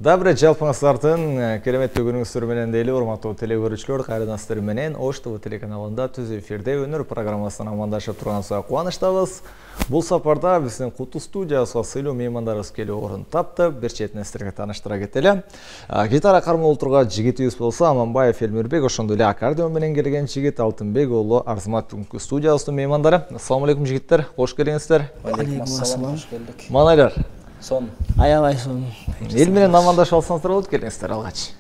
Добрый жалпыңыздардын кереметтүү күнүңүздөр менен дейли, урматтуу телекөрүүчүлөр, кайрадан сиздер менен Ош ТВ телеканалында түз эфирде өнөр программасынан амандашып турганыбызга кубанычтабыз. Бул сапарда биздин куту студиясына сыйлуу меймандарыбыз келип орун тапты. Бир четинен сиздерге тааныштыра кетели. Гитара кармап отурган жигитибиз болсо Аманбаев Элмирбек, ошондой эле аккордеон менен келген жигит Алтынбек уулу Арзымат бүгүнкү студиябыздын меймандары. Ассаламу алейкум жигиттер, кош келиңиздер. Алейкум ассалам, кош келдик. Манайлар. Сон. Аябай сон. Эл менен амандашып алсаңыздар болот, келиңиздер алгач.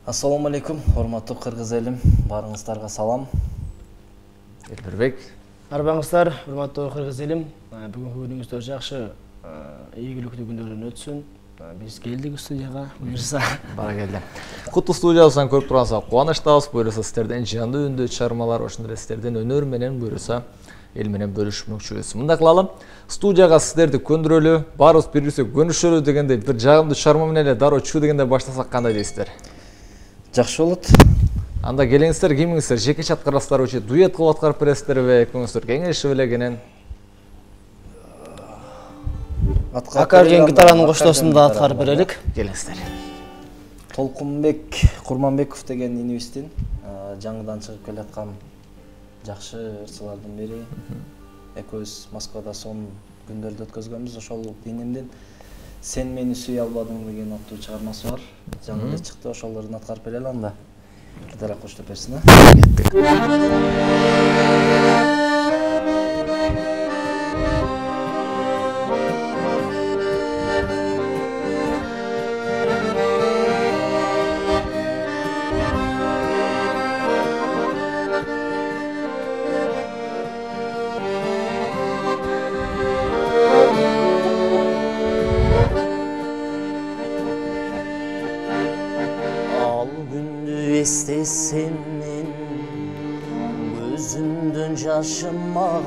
Ассаламу алейкум, урматтуу кыргыз элим, баарыңыздарга салам. Элмирбек. Арбаңыздар, урматтуу кыргыз элим. Бүгүнкү күнүңүздөр жакшы, ийгиликтүү күндөрдөн өтсүн. Биз келдик студияга, буюрса. Баракелде. Куту студиябыздан көрүп турганыбызга кубанычтабыз. Буюрса сиздерден жандуу үндүү чыгармалар, ошондой эле сиздерден өнөр менен буюрса эл менен бөлүшмөкчүбүз. Мындай кылалы, студияга сиздерди көндүрөлү, баарыбыз бири-бирибизге көнүшөлү дегенде бир жагымдуу чыгарма менен эле дароо чуу дегенде баштасак кандай дейсиздер? Жакшы болот. Анда келиңиздер, кимиңиздер жеке аткарасыздарбы же дуэт кылып аткарып бересиздерби? Экөөңүздөр кеңешип эле кенен. Аккордеон гитаранын коштоосунда аткарып берелик. Келиңиздер. Толкунбек Курманбеков деген инибиздин жаңыдан чыгып келаткан жакшы ырчылардын бири. Экөөбүз Москвада сон күндөрдү өткөзгөнбүз. Ошол инимдин Сен мени сүйө албадың деген аттуу чыгармасы бар. Жаңы чыкты, ошолордун аткарып берели анда. Гитара коштоп берсин, Estesem men gözümdün yaşımağap,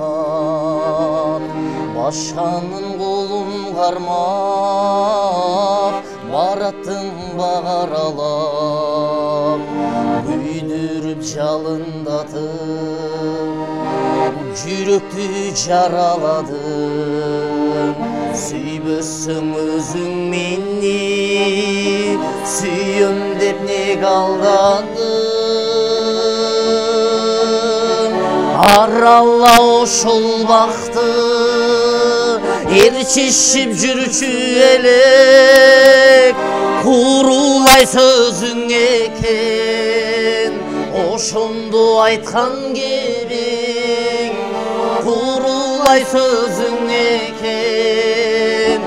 başkanın kolun karmap, barattın bağaralap, büydürüp çalındatıp, yürektü jaraladın. Süybössün özün meni, süyüm dep ne kaldandın. Aralla oşul baktı, erçişip jürçü elek, kurulay sözün eken, oşundu aytkan gebing, kurulay sözün eken,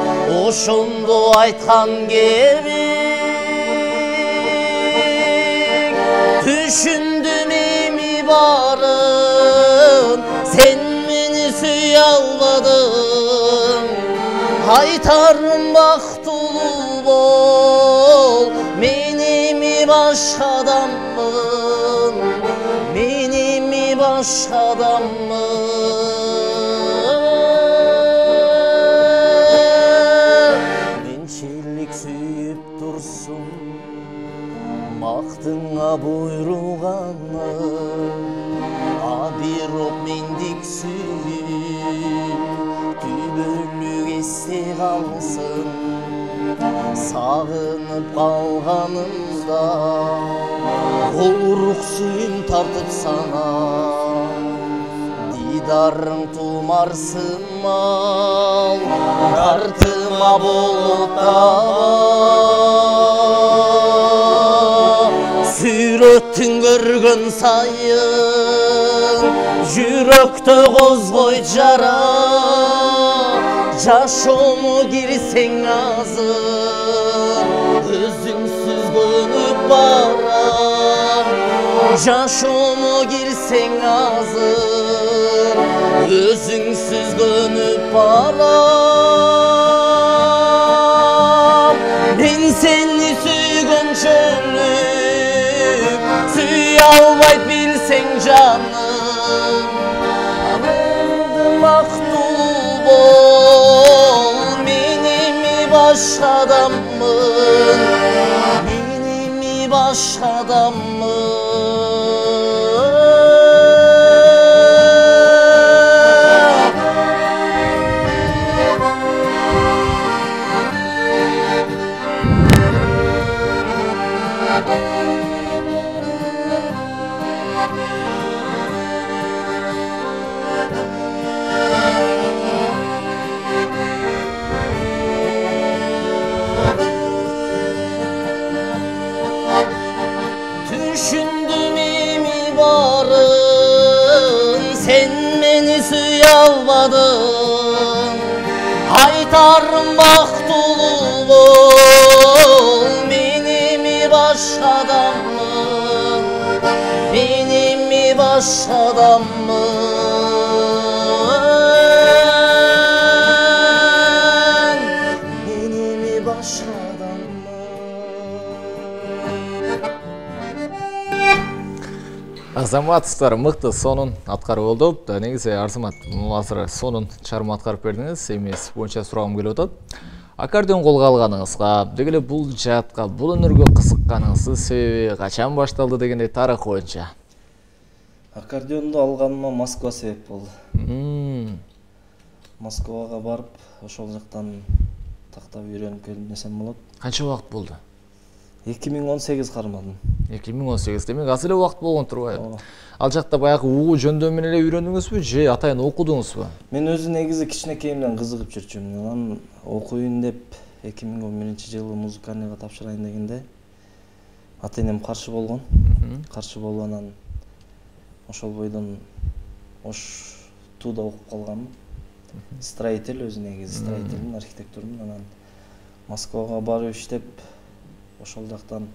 oşundu aytkan gebing. Düşündüm emi barın, sen meni süy almadın. Haytarım baktulu bol, menimi başkadamın, menimi başkadamın. Mençilik süyüp dursun, baktına buyrulganı, abirop mendik süyüp, tübölük esti kalsın. Sağınıp kalganımda, oluruk suyun tartıp sana, didarın tumarsın mal, kartıma bolup dava. Süröttün görgün sayın, yürekte kozgoy jara, Jaşomu girsen azın, özüngsüz gönüp baram. Jaşomu girsen azın, özüngsüz gönüp baram. Ben seni süygön çölüp, süy albayt bilsen canım. Aldım aktul bol, menimi başkadamın, menimi başkadamın. Düşündüm imi barın, sen beni sıyalmadın. Haytarım baktulu bol, benim mi başkadan mı? Benim mi başkadan mı? Benim mi başkadan mı? Азаматовтар мыкты сонун аткарып болду. Негизи Арзамат азыр сонун чарма аткарып бердиңиз. Эмес боюнча сурагым келип атат. Аккордеон колго алганыңызга, деги эле бул жаатка, бул өнөргө кызыкканыңыздын себеби качан башталды дегендей тарых боюнча? Аккордеонду алганыма Москва себеп болду. Москвага барып, ошол жактан тактап үйрөнүп келдим десем болот. Канча убакыт болду? 2018 кармадым. 2018 демек аз эле убакыт болгон турбайбы? Ал жакта баягы угуу жөндөмү менен эле үйрөндүңүзбү же атайын окудуңузбу? Мен өзү негизи кичинекейимден кызыгып жүрчүмүн. Анан окуйун деп 2011-жылы музыкальныйга тапшырайын дегенде ата-энем каршы болгон. Каршы болуп анан ошол бойдон Ош Туда окуп калганмын. Строитель өзү негизи строительдин архитектурмун. Анан Москвага барып иштеп ошол жактан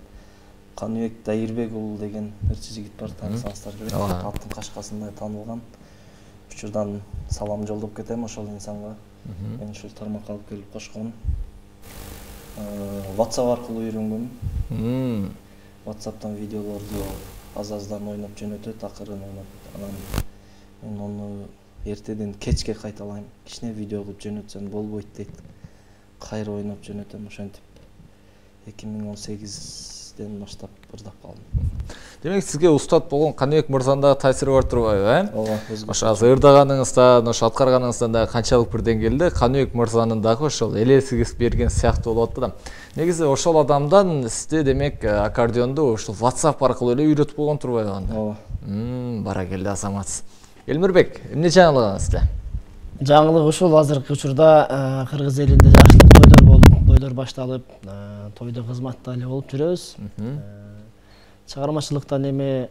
Каныбек Дайырбек уулу деген ырчы жигит бар, таанысаңыздар керек. Аттын кашкасында таанылган. Учурдан салам жолдоп кетем ошол инсанга. Мен ушул тармакка алып келип кошкон. WhatsApp аркылуу үйрөнгөм. WhatsApp'тан видеолорду аз-аздан ойноп жөнөтөт, акырын ойноп. Анан мен ону эртеден кечке кайталайм. Кичине видео кылып жөнөтсөм болбойт дейт. Кайра ойноп жөнөтөм, ошентип 2018-ден баштап ырдап калдым. Демек сизге устат болгон Каныбек мырзанын дагы таасири бар турбайбы, Ооба, Ошо азыр ырдаганыңыздан, ошо аткарганыңыздан дагы канчалык бир деңгээлде Каныбек мырзанын дагы ошол элесиңиз берген сыяктуу болуп атты да. Негизи ошол адамдан сизде демек аккордеонду ушул WhatsApp аркылуу эле үйрөтүп болгон турбайбы анда? Ооба. Баракелде Азамат. Элмирбек, эмне жаңылыгыңыз сизде? Жаңылык ушул азыркы учурда кыргыз элинде жакшылык тойлор болуп, тойлор башталып, тойдо кызматта эле болуп жүрөбүз. Чыгармачылыктан эми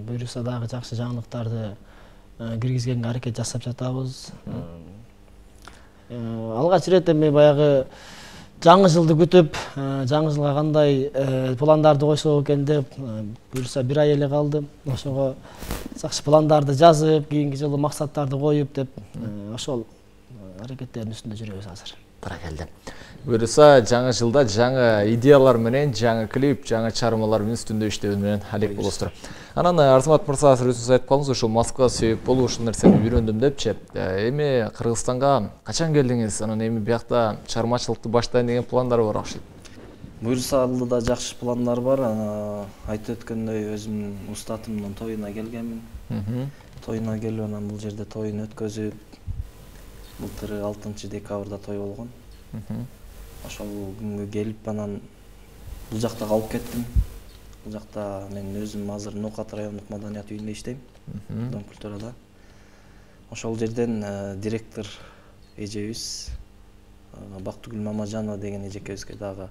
буюрса дагы жакшы жаңылыктарды киргизгенге аракет жасап жатабыз. Алгач ирет эми баягы жаңы жылды күтүп, жаңы жылга кандай пландарды койсок экен деп, буюрса бир ай эле калды. Ошого жакшы пландарды жазып, кийинки жылы максаттарды коюп деп, ошол аракеттердин үстүндө жүрөбүз азыр. Баракелде. Буюрса жаңы жылда жаңы идеялар менен, жаңы клип, жаңы чармалар үстүндө иштөө менен алек болосуздар. Анан Арзамат мырза азыр өзүңүз айтып калдыңыз, ошол Москва себеп болуп ушул нерсени үйрөндүм депчи. Эми Кыргызстанга качан келдиңиз? Анан эми биякта чармачылыкты баштайын деген пландар бар окшойт. Буюрса алдыда жакшы пландар бар. Айтып өткөндөй өзүмдүн устатымдын тоюна келгенмин. Тоюна келип анан бул жерде тоюн өткөзүп, былтыр 6 декабрда той болгон. Ошол күнгө келип анан бул жакта калып кеттим. Бул жакта мен өзүм азыр Нокат райондук маданият үйүндө иштейм. Дом культурада. Ошол жерден директор эжебиз Бактыгүл Мамажанова деген эжекебизге дагы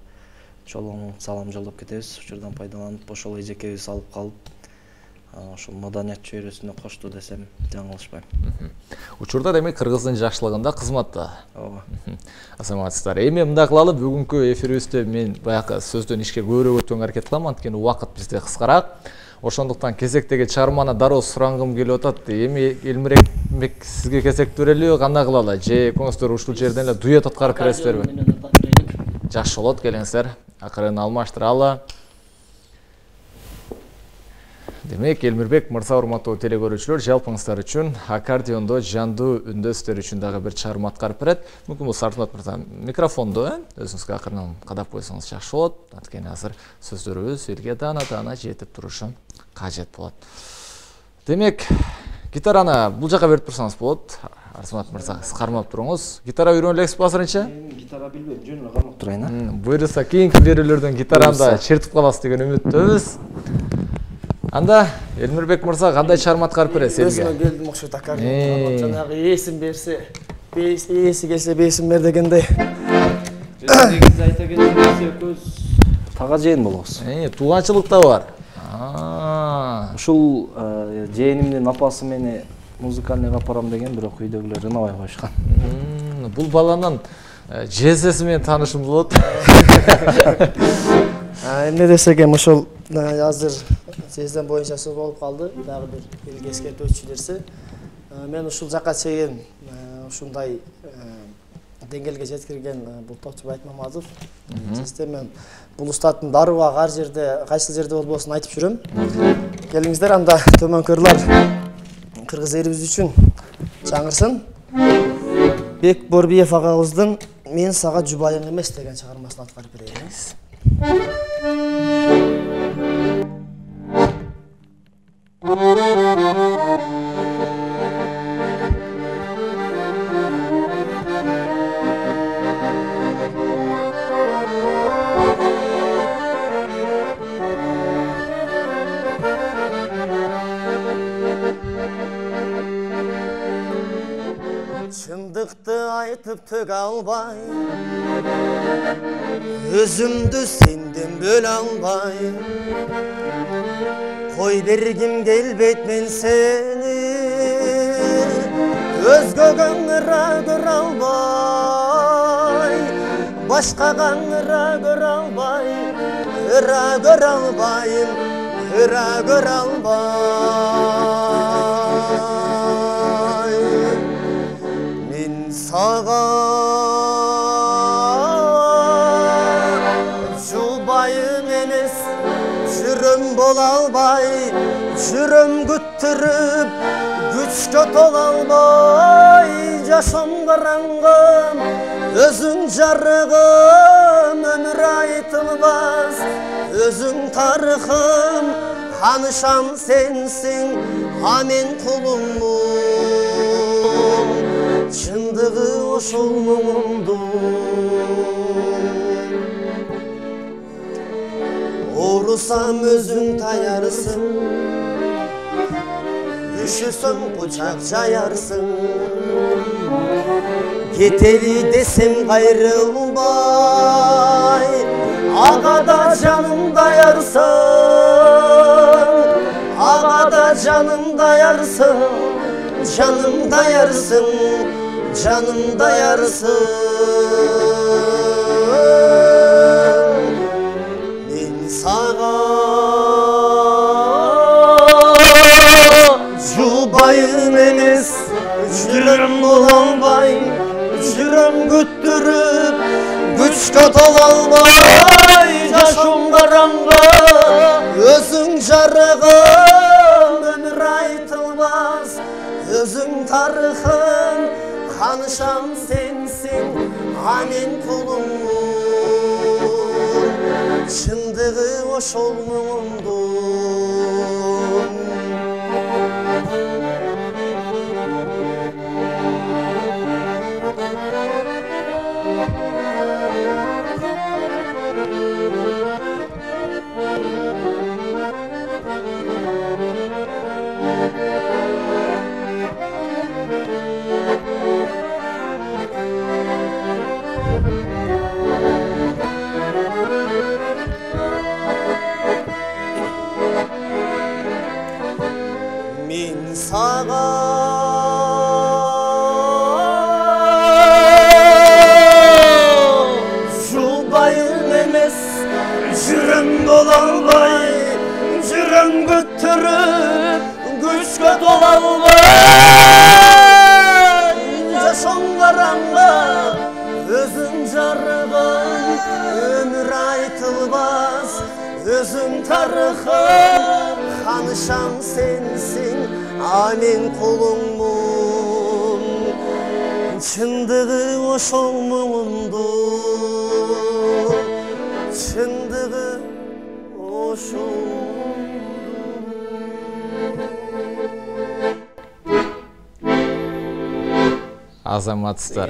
чолуң салам жолдоп кетебиз. Учурдан пайдаланып, ошол эжекебиз алып калып, ошол маданият чөйрөсүнө кошту десем жаңылышпайм. Учурда демек Кыргыздын жакшылыгында кызматта. Ооба. Азаматсыздар, эми мындай кылалы, бүгүнкү эфирибизде мен баягы сөздөн ишке көбүрөөк өтүүгө аракет кылам, анткени убакыт бизде кыскараак. Ошондуктан кезектеги чарманы дароо сурангым келип атат. Эми Элмирбек сизге кезек берелиби, кандай кылалы? Же экөөңүздөр ушул жерден эле дуэт аткарып бересиздерби? Жакшы болот, келиңиздер. Акырын алмаштыралы. Демек, Элмирбек мырза, урматтуу телекөрүүчүлөр, жалпыңыздар үчүн аккордеондо жандуу үндөстөр үчүн дагы бир чарма аткарып берет. Мүмкүн бул Арзамат мырза микрофонду өзүңүзгө акырын кадап койсоңуз жакшы болот. Анткени азыр сөздөрүбүз элге даана жетип турушу кажет болот. Демек, Гитараны бул жака берип турсаңыз болот. Арсымат мырза, сиз кармап туруңуз. Гитара үйрөнүп элексиз азырынча? Гитара билбейм, жөн эле кармап турайын, а. Буюрса кийинки берүүлөрдөн гитараны да чертип каласыз деген үмүттөбүз. Анда Элмирбек мырза кандай чыгарма аткарып бересиз элге? Өзүмө келдим окшойт ака. Жанагы ээсин берсе, ээси келсе бесин бер дегендей. Негизи айта кетсек экөөбүз тага жээн болобуз. Тууганчылык да бар. Ушул жээнимдин апасы мени музыкальныйга апарам деген, бирок үйдөгүлөр ынабай коюшкан. Бул баланын жесеси менен таанышым болот. Эмне десек эми ошол азыр сезден боюнча сол болуп калды. Дагы бир элге эскертип өтчү мен ушул жака чейин ушундай деңгээлге жеткирген бул топчу Байтмаматов. Мен бул устаттын дарыбак ар жерде, кайсы жерде болбосун айтып жүрөм. Келиңиздер, анда төмөнкөрлөр кыргыз элибиз үчүн чаңырсын. Бек Борбиев агабыздын "Мен сага жубайың эмес" деген чыгармасын аткарып берейиниз. Чындыкты айтып төг албай, өзүмдү сенден бөлө албай, кой бергим келбейт мен сени, өзгөгө ыңыра көрө албай, башкага ыңыра көрө албай, ыра көрө албайм, ыра көрө албай. Сага жубайым эмес, жүрөм бола албай, жүрөм күттүрүп, күчкө тола албай, жашам караңгым, өзүң жарыгым, өмүр айтылбас, өзүң тарыхым, канышам сенсиң, а мен кулуңмун. Чындыгы ошол муңумдун, оорусам өзүң таярсың, үшүсөм кучак жаярсың, кетели десем кайрылбай, ага да жаным даярсың, ага да жаным даярсың, жаным даярсың, жаным даярсың. Мен сага жубайым эмес, жүрөм бола албай, жүрөм күттүрүп, күчкө тола албай, жашам караңгы, өзүң жарыгым, өмүр айтылбас, өзүң тарыхым, канышам сенсиң, а мен кулуңмун. Чындыгы ошол муңумдун. Мен сага жубайым эмес, жүрөм бола албай, жүрөм күттүрүп, күчкө тола албай, жашам караңгы, өзүң жарыгым, өмүр айтылбас, өзүң тарыхым, канышам сенсиң, а мен кулуңмун. Чындыгы ошол муңумдун, чындыгы ошол. азаматсыздар.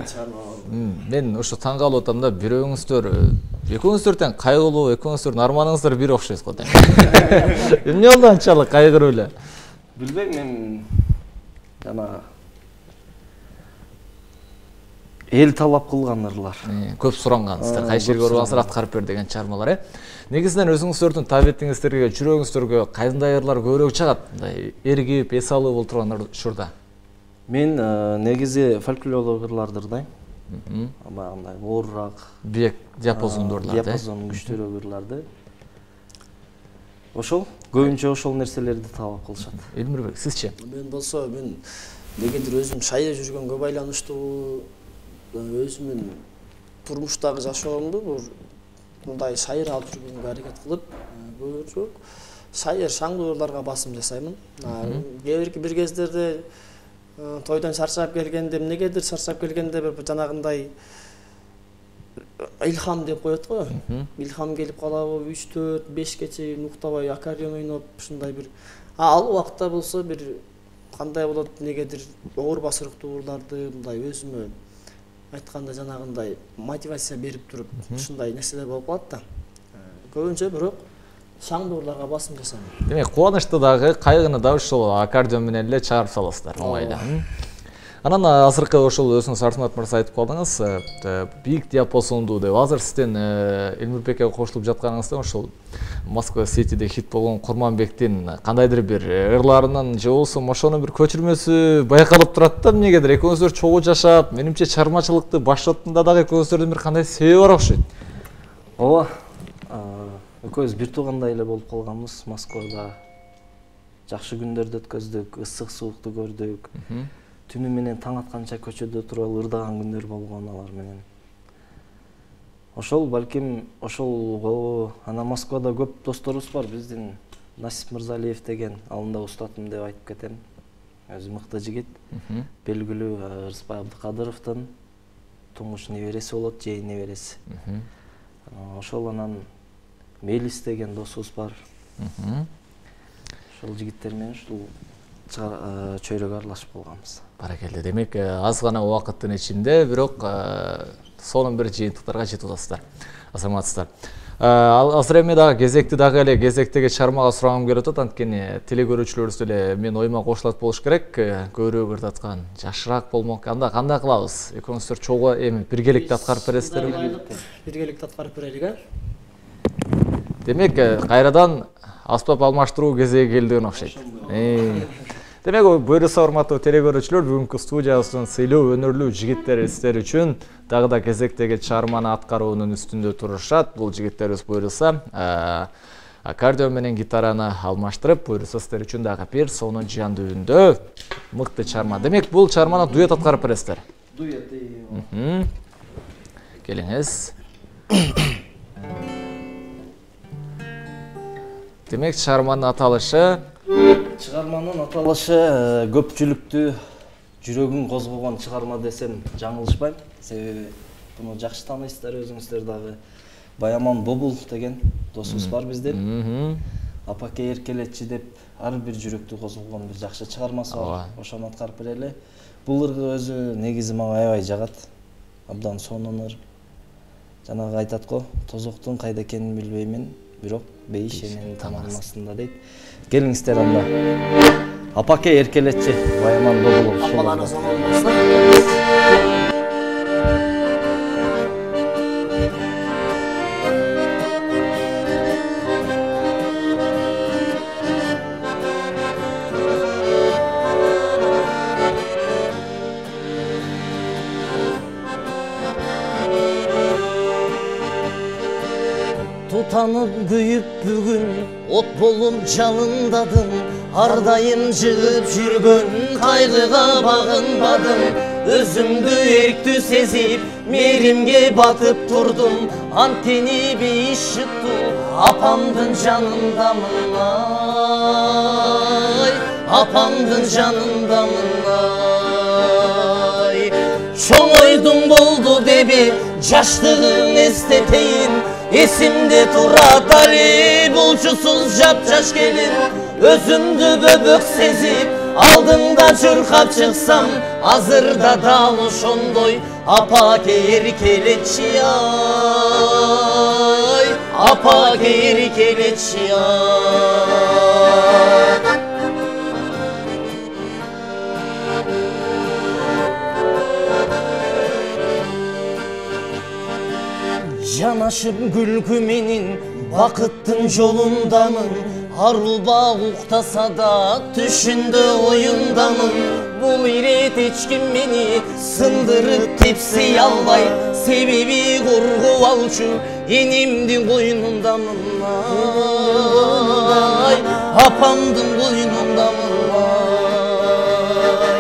Мен ушу таң калып атам да, экөөңүздөр тең кайгылуу, экөөңүздөрдүн арманыңыздар бир окшойсуз го тең. Эмне болду анчалык кайгырып эле? Билбейм, мен жана эл талап кылган ырлар. Көп сурангансыздар, кайсы жерге барбаңыздар аткарып бер деген чармалар, Негизинен өзүңүздөрдүн табиетиңиздерге, жүрөгүңүздөргө кайсындай ырлар көбүрөөк чыгат? Мындай эргип, эс алып отурган учурда. Мен негизи фольклорлук ырларды ырдайм. Баягындай оорураак, Бек диапазондуу ырларды. Диапазону күчтүүрөөк ырларды. Ошол көбүнчө ошол нерселерди талап кылышат. Элмирбек, сизчи? Мен болсо, мен негедир өзүм шайда жүргөнгө байланыштуу, өзүмүн турмуштагы жашоомду мындай шайыр алып жүргөнгө аракет кылып, көбүрөөк шайыр, шаңдуу ырларга басым жасаймын. Бир кездерде тойдон шарчап келгенде, эмнегедир шарчап келгенде бир жанагындай илхам деп коет го. Илхам келип калабы, 3-4-5 чейин уктабай аккордеон ойноп, ушундай бир. Ал убакта болсо бир кандай болот, негедир оор басырыктуу ырларды мындай өзүмө айтканда жанагындай мотивация берип туруп, ушундай нерселер болуп калат да. Көбүнчө бирок шаңдуу ырларга басым жасайм. Демек, кубанычты дагы, кайгыны да ушул аккордеон менен эле чыгарып саласыздар, оңайла. Анан азыркы ошол өзүңүз Арсмат мырза айтып калдыңыз, бийик диапазондуу деп. Азыр сизден Элмирбекке кошулуп жатканыңызда ошол Москва Ситиде хит болгон Курманбектин кандайдыр бир ырларынын же болсо ошонун бир көчүрмөсү байкалып турат да, эмнегедир экөөңүздөр чогуу жашап, менимче чыгармачылыкты баштоотунда дагы экөөңүздөрдүн бир кандай себеби бар окшойт. Ооба. Экөөбүз бир туугандай эле болуп калганбыз. Москвада жакшы күндөрдү өткөздүк, ысык суукту көрдүк. Түнү менен таң атканча көчөдө туруп ырдаган күндөр болгон алар менен. Ошол балким ошол ана Москвада көп досторубуз бар. Биздин Насип Мырзалиев деген, алында устатым деп айтып кетем. Өзү мыкты жигит. Белгилүү Рыспай Абдыкадыровдун туңгуш небереси болот, жейин небереси. Ошол анан Мелис деген досубуз бар. Ошол жигиттер менен ушул чөйрөгө аралашып калганбыз. Баракелде. Демек, аз гана убакыттын ичинде, бирок сонун бир жыйынтыктарга жетип атасыздар. Азаматсыздар. Азыр эми дагы кезектеги чармага сурагым келип атат, анткени телекөрүүчүлөрүбүз деле мен оюма кошулат болуш керек. Көбүрөөк ырдаткан, жакшыраак болмок. Анда кандай кылабыз? Экөөңүздөр чогуу эми биргеликте аткарып бересиздерби? Биргеликте аткарып берелик, Демек, кайрадан аспап алмаштыруу кезеги келдигин окшойт. Демек, буюрса урматтуу телекөрүүчүлөр, бүгүнкү студиябыздын сыйлуу өнөрлүү жигиттери сиздер үчүн дагы да кезектеги чарманы аткаруунун үстүндө турушат. Бул жигиттерибиз буюрса аккордеон менен гитараны алмаштырып, буюрса сиздер үчүн дагы бир сонун жыяндуу үндө мыкты чарма. Демек, бул чарманы дуэт аткарып бересиздер. Дуэт. Келиңиз. Демек, чарманын аталышы? Чыгарманын аталышы көпчүлүктү жүрөгүн козгогон чыгарма десем жаңылышпайм. Себеби буну жакшы тааныйсыздар өзүңүздөр дагы. Баяман Бобул деген досубуз бар биздин. Апаке эркелетчи деп ар бир жүрөктү козгогон бир жакшы чыгармасы бар. Ошону аткарып берели. Бул ыргы өзү негизи мага аябай жагат. Абдан сонун ыр. Жанагы айтат го, тозоктун кайда экенин билбеймин, бирок бейиш эненин таманасында дейт. Келиңиздер анда. Апаке эркелетчи Баяман Бобул. Апаларыңыз аман болсун. Tanıp büyüp bugün ot bolup canındadım. Ardayım jığıp жүргөн kaygıga bağınmadım. Özümdü erktü sezip merimge batıp durdum. Anteni bir iş yuttu apamdın canındamın ay. Apamdın canındamın ay. Çoğoydum boldu debi jaşlığın esteteyin. Esimde turat Ali bulçusuz japcaş gelin. Özümdü böbök sezip алдыңдан чуркап чыксам азырда дал ошондой апа кээри келечи ай апа кээри келечи ай жанашып күлкү менен бакыттын жолундамын арулба уктаса да түшүндө оюндамын бул ирет эч ким мени сындырып тепсей албай себеби коргоп алчу энемдин койнундамын ай апамдын койнундамын ай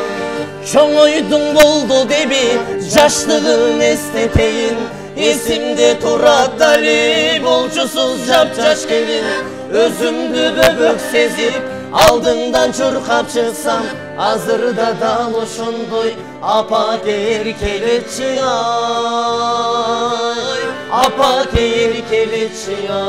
чоңойдуң болду деби жаштыгын эстетейин эсимде турат дали болчусуз жапжаш келин өзүмдү бөбөк сезип алдыңдан чуркап чыксам азырда дал ошондой апа кээри келечи ай апа кээри келечи ай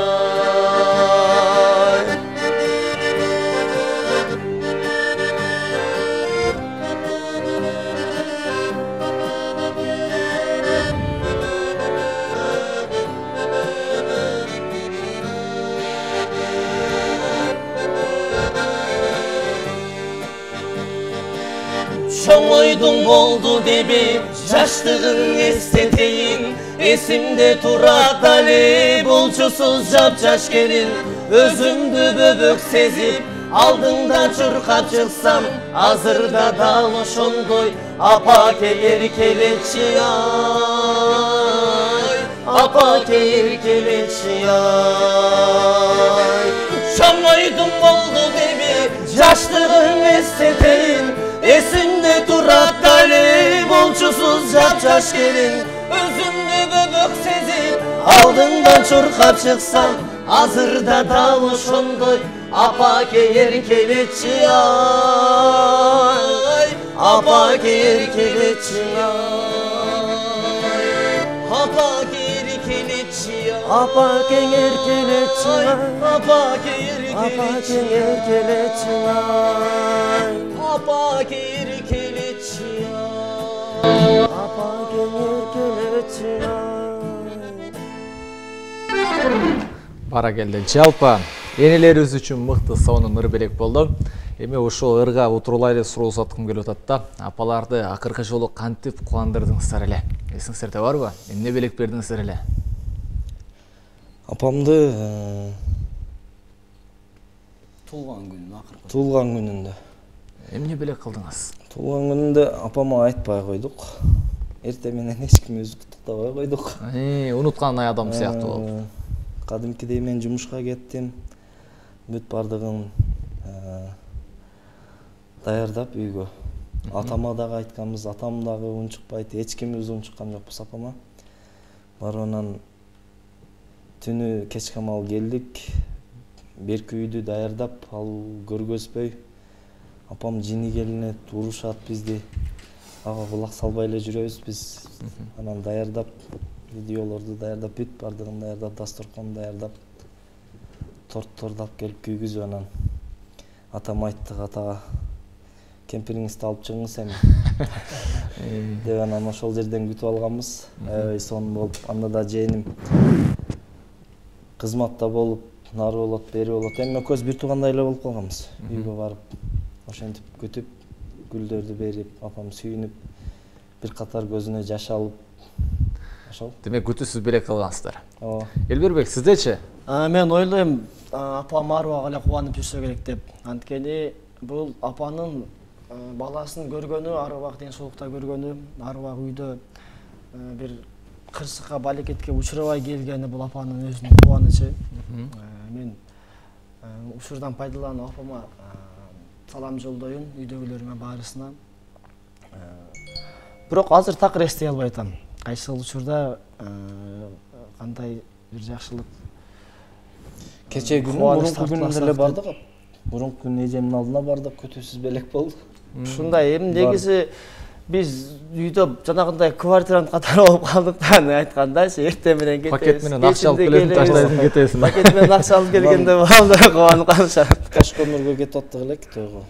чоңойдуң болду деби жаштыгын эстетейин эсимде турат дали болчусуз жапжаш келин өзүмдү бөбөк сезип алдыңдан чуркап чыксам азырда дал ошондой апа кээри келечи ай апа кээри келечи ай чоңойдуң болду деби жаштыгын эстетейин эсимде турат дали болчусуз жапжаш келин өзүмдү бөбөк сезип алдыңдан чуркап чыксам азырда дал ошондой апа кээри келечи ай апа кээри келечи ай апа кээри келечи апа кеңер келечи апа кээри келечи апа кээри келечи апа кеңер келечи Баракелде. Жалпы энелерибиз үчүн мыкты сонун ыр белек болду. Эми ошол ырга утурлай эле суроо узаткым келип атат да. Апаларды акыркы жолу кантип кубандырдыңыздар эле? Эсиңизде барбы? Эмне белек бердиңиздер эле? Апамды Туулган күнүндө. Эмне белек кылдыңыз? Туулган күнүндө апама айтпай койдук. Эрте менен эч ким өзү куттуктабай койдук. Унуткан адам сыяктуу болуп. Кадимкидей мен жумушка кеттим. Бүт бардыгын даярдап үйгө. Атама дагы айтканбыз, атам дагы унчукпайт, эч кимибиз унчуккан жокпуз апама. Барынан түнү кеч камал келдик. Берки үйдү даярдап, ал көргөзбөй. Апам жини келине урушат бизди. Ага кулак салбай эле жүрөбүз биз. Анан даярдап, видеолорду даярдап, бүт бардыгын даярдап, дасторкон даярдап, тортторду алып келип күйгүзүп анан атам айттык атага кемпириңизди алып чыгыңыз эми. Деп анан ошол жерден күтүп алганбыз. Аябай сонун болуп, анда да жээним кызматта болуп, нары болот, бери болот. Эми экөөбүз бир туугандай эле болуп калганбыз. Үйгө барып, ошентип күтүп, гүлдөрдү берип, апам сүйүнүп, бир катар көзүнө жаш алып. Ошол. Демек күтүүсүз белек кылгансыздар. Ооба. Элбербек, сиздечи? Мен ойлойм, апам арыбак эле кубанып жүрсө керек деп. Анткени бул апанын баласын көргөнү, арыбак ден соолукта көргөнү, арыбак үйдө бир кырсыкка, балекетке учурабай келгени бул апанын өзүнүн кубанычы. Мен учурдан пайдаланып апама салам жолдоюм, үйдөгүлөрүмө баарысына. Бирок азыр такыр эстей албай атам. Кайсыл учурда кандай бир жакшылык. Кече күнү мурунку күнүндө эле бардык. Мурунку күнү эжемдин алдына бардык, күтүүсүз белек болду. Ушундай эми негизи биз үйдө жанагындай квартирант катары болуп калдыктан айткандачы, эртең менен кетебиз. Пакет менен акча алып келесиң, таштайсың, кетесиң. Пакет менен акча алып келгенде болду, кубанып калышат. Кашкөмүргө кетип аттык элек тойго.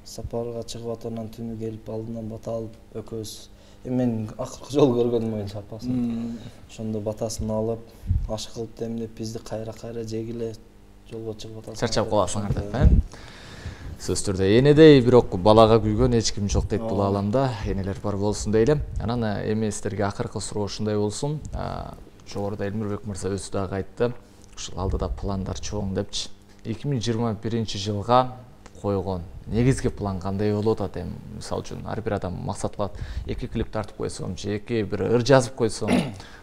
сапарга чыгып аткандан түнү келип алдынан бата алып экөөбүз мен акыркы жолу көргөнүм боюнча апасын ошондо батасын алып аш кылып демдеп бизди кайра жегиле жолго чыгып атасың чарчап каласыңар деп сөзсүз түрдө энедей бирок балага күйгөн эч ким жок дейт бул ааламда энелер бар болсун дейли анан эми сиздерге акыркы суроо ушундай болсун жогоруда Элмирбек мырза өзү дагы айтты ушул алдыда пландар чоң депчи 2021 жылга койгон негизги план кандай болуп атат эми мисалы үчүн ар бир адам максат кылат 2 клип тартып койсом же 2 бир ыр жазып койсом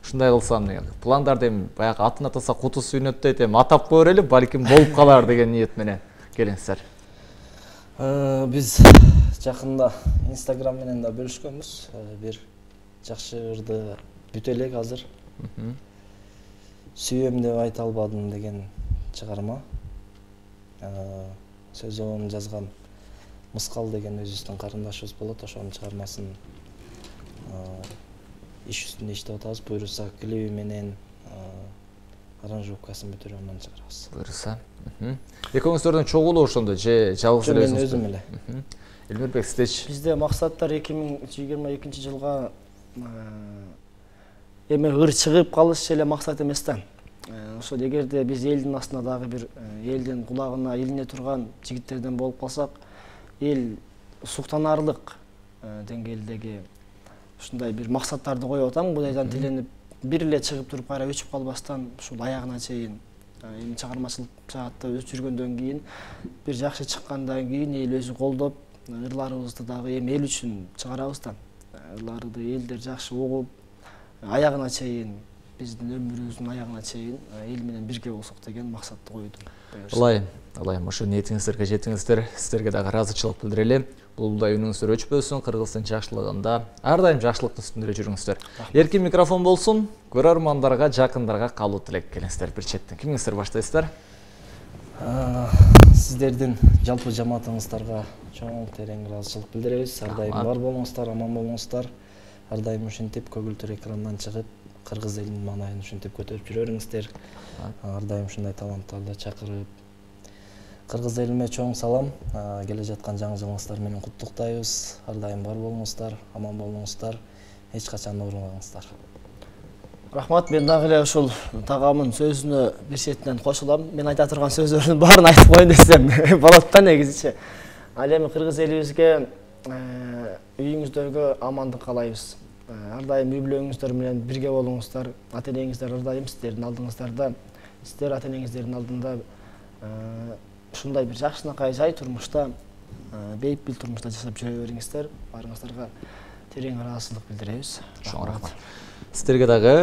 ушундай кылсам деген пландарды эми баягы атын атаса куту сүйнөт дейт эми атап кое берели балким болуп калар деген ниет менен келиңиздер. Биз жакында Instagram менен да бөлүшкөнбүз. Бир жакшы ырды бүтө элек азыр. Сүйөм деп айта албадым деген чыгарма. Сөзүн жазган Мыскал деген өзүбүздүн карындашыбыз болот. Ошонун чыгармасын иш үстүндө иштеп атабыз. Буюрса клиби менен аранжировкасын бүтүрүп андан чыгарабыз. Буюрса. Экөөңүздөрдүн чогулуу ошондо же жалгыз эле мен өзүм эле. Элмирбек сиздечи? Бизде максаттар 2022 жылга эми ыр чыгып калыш эле максат эмес да. Ошол эгерде биз элдин астына дагы бир элдин кулагына илине турган жигиттерден болуп калсак, эл суктанарлык деңгээлдеги ушундай бир максаттарды коюп атам, Кудайдан тиленип бир эле чыгып туруп кайра өчүп калбастан ушул аягына чейин эми чыгармачылык жаатта жүргөндөн кийин бир жакшы чыккандан кийин эл өзү колдоп ырларыбызды дагы эми эл үчүн чыгарабыз да. Ырларды элдер жакшы угуп аягына чейин биздин өмүрүбүздүн аягына чейин эл менен бирге болсок деген максатты койдум. Алайым ошо ниетиңиздерге жетиңиздер. Сиздерге дагы ыраазычылык билдирели. Булдай үнүңүздөр өчпөсүн, кыргыздын жакшылыгында ар дайым жакшылыктын үстүндө жүрүңүздөр. Эркин микрофон болсун. Көрөрмандарга, жакындарга каалуу тилек келиңиздер бир четтен. Кимиңиздер баштайсыздар? Сиздердин жалпы жамаатыңыздарга чоң терең ыраазычылык билдиребиз. Ар дайым бар болуңуздар, аман болуңуздар. Ар дайым ушинтип көгүлтүр экрандан чыгып, кыргыз элинин маанайын ушинтип көтөрүп жүрөңүздөр. Ар дайым ушундай таланттарды чакырып кыргыз элиме чоң салам. Келе жаткан жаңы жылыңыздар менен куттуктайбыз. Ар дайым бар болуңуздар, аман болуңуздар. Эч качан оорубаңыздар. Рахмат, мен дагы эле ушул тагамын сөзүнө бир четинен кошулам. Мен айта турган сөздөрдүн баарын айтып коеюн десем болот да негизичи. Ал эми кыргыз элибизге үйүңүздөргө амандык каалайбыз. Ар дайым үй бүлөңүздөр менен бирге болуңуздар. Ата-энеңиздер ар дайым сиздердин алдыңыздарда. Сиздер ата-энеңиздердин алдында ушундай бир жакшынакай жай турмушта, бейпил турмушта жашап жүрө бериңиздер. Баарыңыздарга терең ыраазычылык билдиребиз. Чоң рахмат. Сиздерге дагы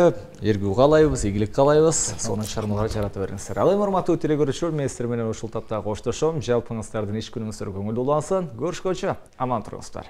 эргүү каалайбыз, ийгилик каалайбыз. Сонун чыгармалар жарата бериңиздер. Ал эми урматтуу телекөрүүчүлөр, мен сиздер менен ушул тапта коштошом. Жалпыңыздардын иш күнүңүздөр көңүлдүү улансын. Көрүшкөнчө аман туруңуздар.